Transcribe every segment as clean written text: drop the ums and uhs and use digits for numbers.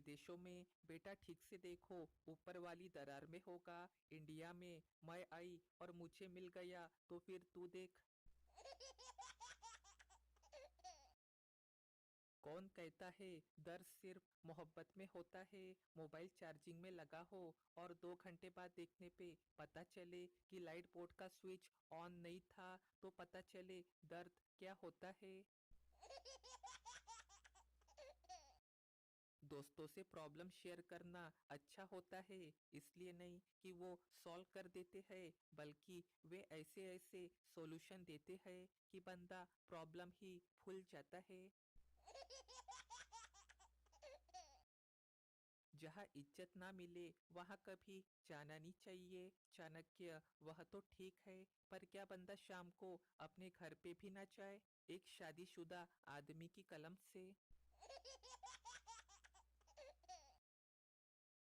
विदेशों में बेटा ठीक से देखो, ऊपर वाली दरार में होगा। इंडिया में मैं आई और मुझे मिल गया, तो फिर तू देख। कौन कहता है दर्द सिर्फ मोहब्बत में होता है? मोबाइल चार्जिंग में लगा हो और 2 घंटे बाद देखने पे पता चले कि लाइट बोर्ड का स्विच ऑन नहीं था, तो पता चले दर्द क्या होता है। दोस्तों से प्रॉब्लम शेयर करना अच्छा होता है, इसलिए नहीं कि वो सॉल्व कर देते हैं, बल्कि वे ऐसे ऐसे सॉल्यूशन देते हैं कि बंदा प्रॉब्लम ही भूल जाता है। जहाँ इज्जत ना मिले वहाँ कभी जाना नहीं चाहिए। चाणक्य वह तो ठीक है, पर क्या बंदा शाम को अपने घर पे भी ना जाए एक शादीशुदा आदमी की कलम से?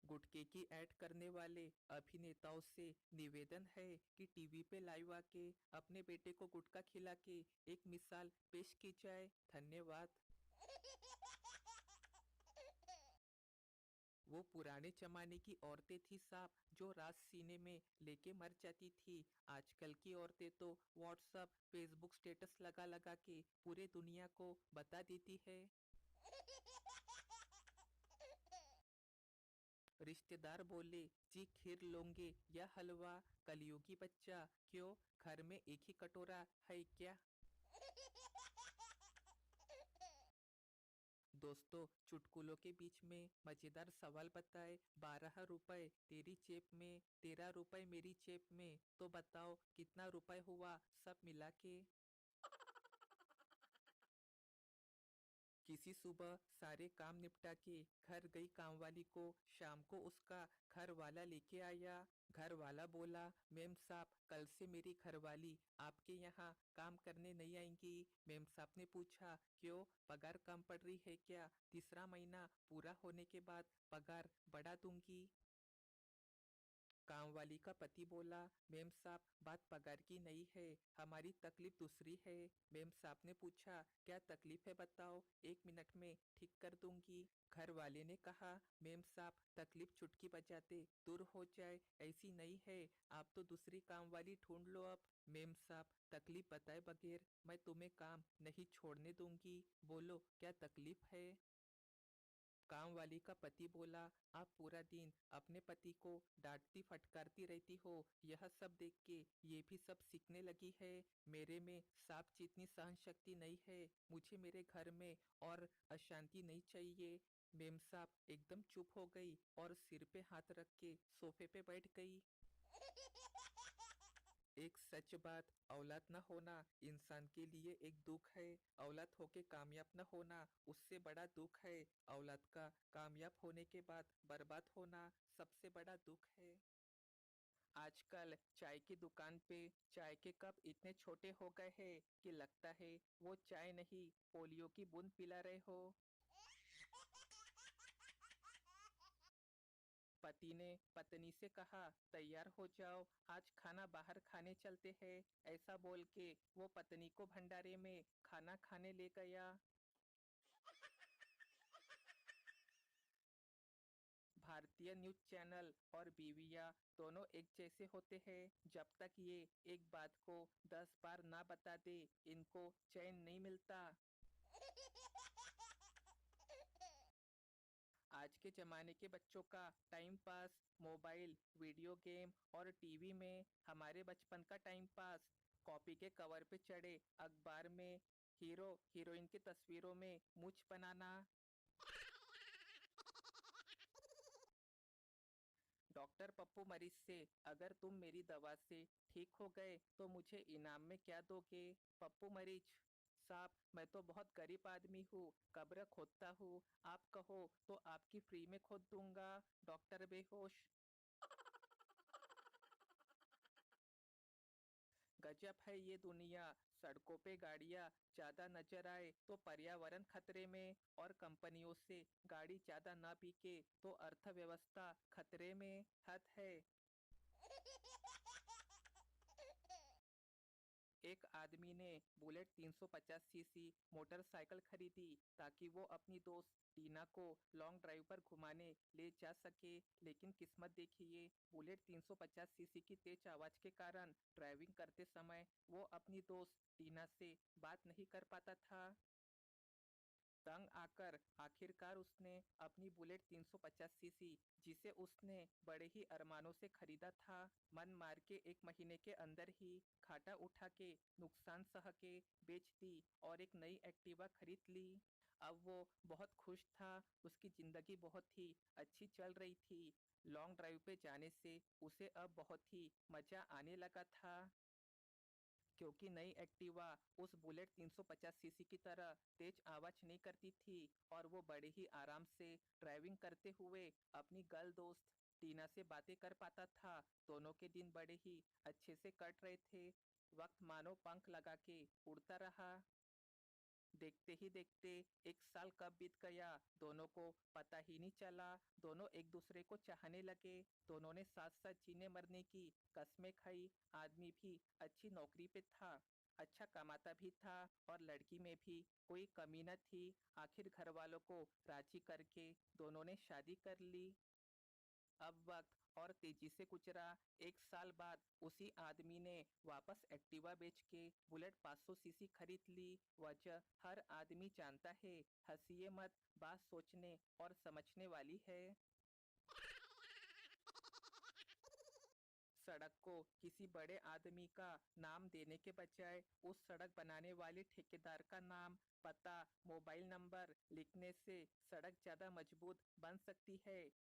गुटखे की ऐड करने वाले अभिनेताओं से निवेदन है कि टीवी पे लाइव आके अपने बेटे को गुटखा खिला के एक मिसाल पेश की जाए। धन्यवाद। वो पुराने जमाने की औरतें थी साहब, जो रात सीने में लेके मर जाती थी। आजकल की औरतें तो व्हाट्सअप फेसबुक स्टेटस लगा लगा के पूरे दुनिया को बता देती है। रिश्तेदार बोले, जी खीर लोगे या हलवा? कलयुगी बच्चा, क्यों घर में एक ही कटोरा है क्या? दोस्तों, चुटकुलों के बीच में मजेदार सवाल बताए। 12 रुपए तेरी जेब में, 13 रुपए मेरी जेब में, तो बताओ कितना रुपए हुआ सब मिला के? किसी सुबह सारे काम निपटा के घर गई कामवाली को शाम को उसका घर वाला लेके आया। घर वाला बोला, मेम साहब कल से मेरी घरवाली आपके यहाँ काम करने नहीं आएंगी। मेम साहब ने पूछा, क्यों पगार कम पड़ रही है क्या? तीसरा महीना पूरा होने के बाद पगार बढ़ा दूंगी। कामवाली का पति बोला, मेम साहब बात पगार की नहीं है, हमारी तकलीफ दूसरी है। मेम साहब ने पूछा, क्या तकलीफ है बताओ, 1 मिनट में ठीक कर दूंगी। घर वाले ने कहा, मेम साहब तकलीफ चुटकी बजाते दूर हो जाए ऐसी नहीं है, आप तो दूसरी काम वाली ढूंढ लो अब। मेम साहब तकलीफ बताए बगैर मैं तुम्हें काम नहीं छोड़ने दूंगी, बोलो क्या तकलीफ है? काम वाली का पति बोला, आप पूरा दिन अपने पति को डांटती फटकारती रहती हो, यह सब देख के ये भी सब सीखने लगी है। मेरे में सांप जितनी सहन शक्ति नहीं है, मुझे मेरे घर में और अशांति नहीं चाहिए। मेम साहब एकदम चुप हो गई और सिर पे हाथ रख के सोफे पे बैठ गई। एक सच बात, औलाद न होना इंसान के लिए एक दुख है। औलाद होके कामयाब न होना उससे बड़ा दुख है। औलाद का कामयाब होने के बाद बर्बाद होना सबसे बड़ा दुख है। आजकल चाय की दुकान पे चाय के कप इतने छोटे हो गए हैं कि लगता है वो चाय नहीं पोलियो की बूंद पिला रहे हो। पति ने पत्नी से कहा, तैयार हो जाओ आज खाना बाहर खाने चलते हैं। ऐसा बोल के वो पत्नी को भंडारे में खाना खाने ले गया। भारतीय न्यूज चैनल और बीवियां दोनों एक जैसे होते हैं, जब तक ये एक बात को 10 बार ना बता दे इनको चैन नहीं मिलता। आज के जमाने के बच्चों का time pass mobile video game और टीवी में। हमारे बचपन का टाइम पास कॉपी के कवर पे चढ़े अखबार में हीरो हीरोइन की तस्वीरों में मुझ बनाना। डॉक्टर पप्पू मरीज से, अगर तुम मेरी दवा से ठीक हो गए तो मुझे इनाम में क्या दोगे? पप्पू मरीज, साहब मैं तो बहुत गरीब आदमी हूँ, कब्र खोदता हूँ, आप कहो तो आपकी फ्री में खोद दूंगा। डॉक्टर बेहोश। गजब है ये दुनिया, सड़कों पे गाड़ियां ज्यादा नजर आए तो पर्यावरण खतरे में, और कंपनियों से गाड़ी ज्यादा ना बिके तो अर्थव्यवस्था खतरे में। हद है। एक आदमी ने बुलेट 350 सीसी मोटरसाइकिल खरीदी ताकि वो अपनी दोस्त टीना को लॉन्ग ड्राइव पर घुमाने ले जा सके। लेकिन किस्मत देखिए, बुलेट 350 सीसी की तेज आवाज के कारण ड्राइविंग करते समय वो अपनी दोस्त टीना से बात नहीं कर पाता था। तंग आकर आखिरकार उसने अपनी बुलेट 350 सीसी, जिसे उसने बड़े ही अरमानों से खरीदा था, मन मार के 1 महीने के अंदर ही घाटा उठा के, नुकसान सह के बेच दी और एक नई एक्टिवा खरीद ली। अब वो बहुत खुश था, उसकी जिंदगी बहुत ही अच्छी चल रही थी। लॉन्ग ड्राइव पे जाने से उसे अब बहुत ही मजा आने लगा था, क्योंकि नई एक्टिवा उस बुलेट 350 सीसी की तरह तेज आवाज नहीं करती थी और वो बड़े ही आराम से ड्राइविंग करते हुए अपनी गर्ल दोस्त टीना से बातें कर पाता था। दोनों के दिन बड़े ही अच्छे से कट रहे थे। वक्त मानो पंख लगा के उड़ता रहा। देखते ही देखते 1 साल कब बीत गया, दोनों को पता ही नहीं चला। दोनों एक दूसरे को चाहने लगे। दोनों ने साथ साथ जीने मरने की कस्में खाई। आदमी भी अच्छी नौकरी पे था, अच्छा कमाता भी था और लड़की में भी कोई कमी न थी। आखिर घर वालों को राजी करके दोनों ने शादी कर ली। अब वक्त और तेजी से गुजरा। 1 साल बाद उसी आदमी ने वापस एक्टिवा बेच के बुलेट 500 सीसी खरीद ली। वजह हर आदमी जानता है, हंसिए मत, बात सोचने और समझने वाली है। सड़क को किसी बड़े आदमी का नाम देने के बजाय उस सड़क बनाने वाले ठेकेदार का नाम, पता, मोबाइल नंबर लिखने से सड़क ज्यादा मजबूत बन सकती है।